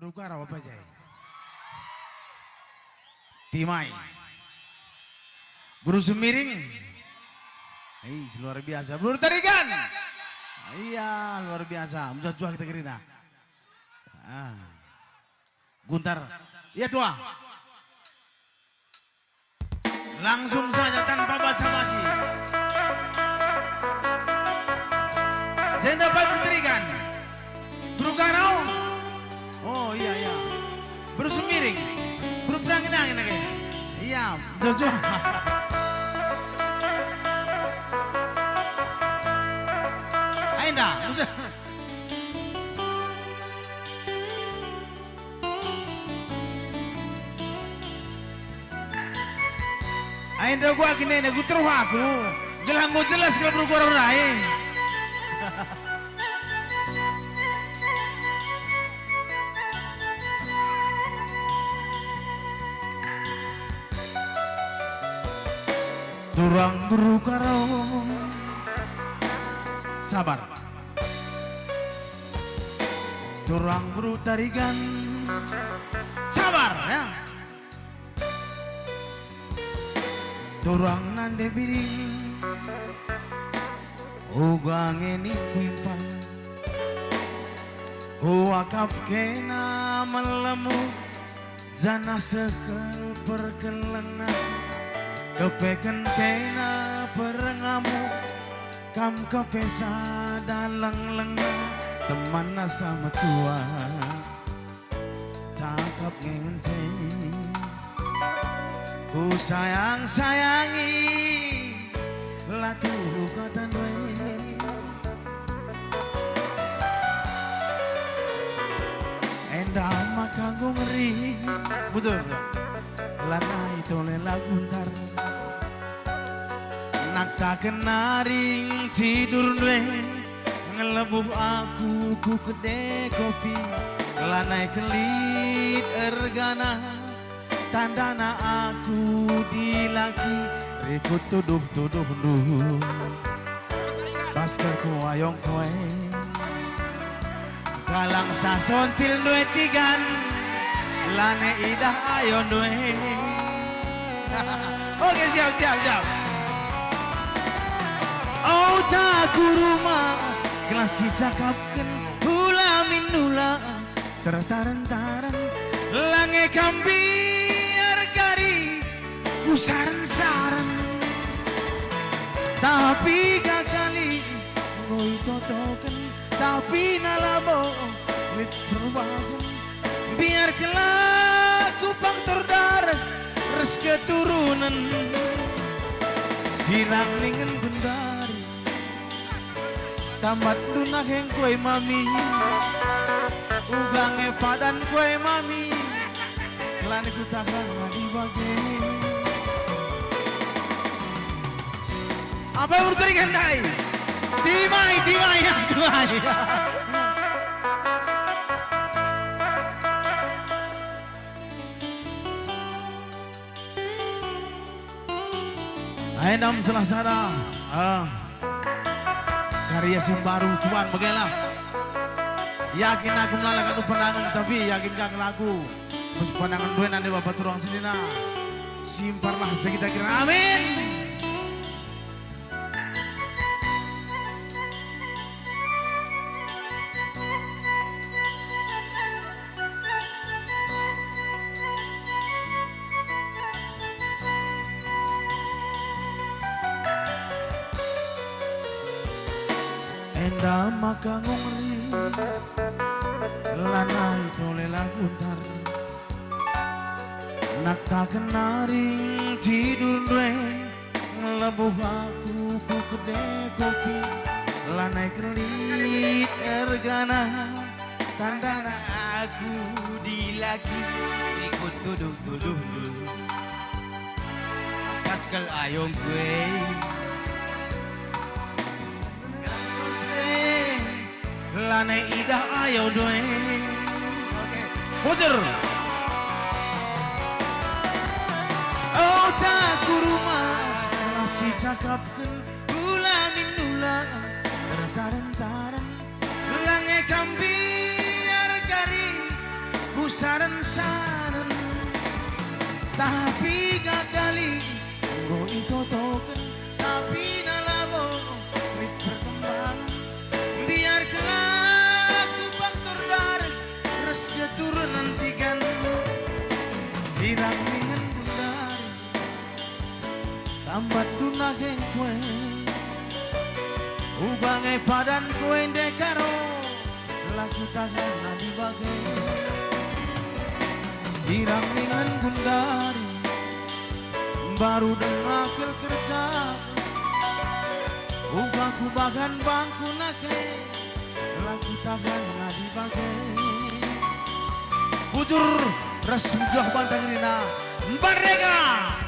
Berukar apa aja? Timai. Buru Semiring. Luar biasa. Buru Tarigan. Iya, luar biasa. Mudah-mudahan kita gerina. Guntar. Iya tua. Langsung saja tanpa basa-basi. Jenda Pak Berterikan. Berukarau. Oh iya iya. Bersemiring. Berperang-perang ini. Iya, Jojo. Ainda, Ainda gua kini gue terus aku. Jelas kalau berkurang lain. Turang berukarau. Sabar. Turang buru tarigan. Sabar ya. Turang nande biring. Ugang ini kuimpal. Huakap kena melemu. Jana sekel perkelena. Kepeken kena perengamu. Kam kepesa dalang lengan. Teman sama tua cakap ngenceng. Ku sayang-sayangi latu kata dwe. Endah maka ngeri. Betul. Lanai tole laguntar. Nak tak kenaring tidur dwe. Ngelebuh aku ku kede kopi. Lanai kelit ergana. Tandana aku dilaki. Rikut tuduh-tuduh duh. Basker ku ayong koe. Kalang sasontil due tigan. Lane idah ayon due. Oke siap. Oh tak rumah. Kelasi cakapkan hula minula. Tertaran-taran lange kambiar kari. Kusaran-saran. Tapi kakali ngoi totokan. Tapi nalabo wit perubahan. Biar kelak kupang terdarah. Res keturunan. Sirang ningen bendari. Tamat lunak yang kue mami. Ugange padan kue mami. Kelani ku takkan dibagi. Apa yang berterikan dai? Timai. Aenam selasara. Karya baru Tuhan bagaimana? Yakin aku melalakan penangan tapi yakin kang laku. Terus pandangan gue nanti bapak turang sendiri. Simparlah sekitar kira. Amin. Endah maka ngongri. Lanai tole laguntar. Nak tak kenaring tidur dwe. Ngelebuh aku ku kede kopi. Lanai kelit ergana. Tandana aku dilaki. Ikut tuduh-tuduh lu. Saskal ayong kue. Lanai idah ayo doe. Oke. Puter. Oh tak rumah. Masih cakapkan hula minula. Tertaran-taran. Lange kambiar kari. saran-saran tapi gak kali go itotokan tapi nalabo lit perkembangan biar kelaku faktor darah res keturunan tigan siram dengan bundar tambat dunake kue ubangai padan kue dekaro laku tahan nadi bagai siram dengan bundar baru dengar kerja ubaku bagan bangku nake laku tahan nadi bagai bujur resmi joh bantang rina Merdeka.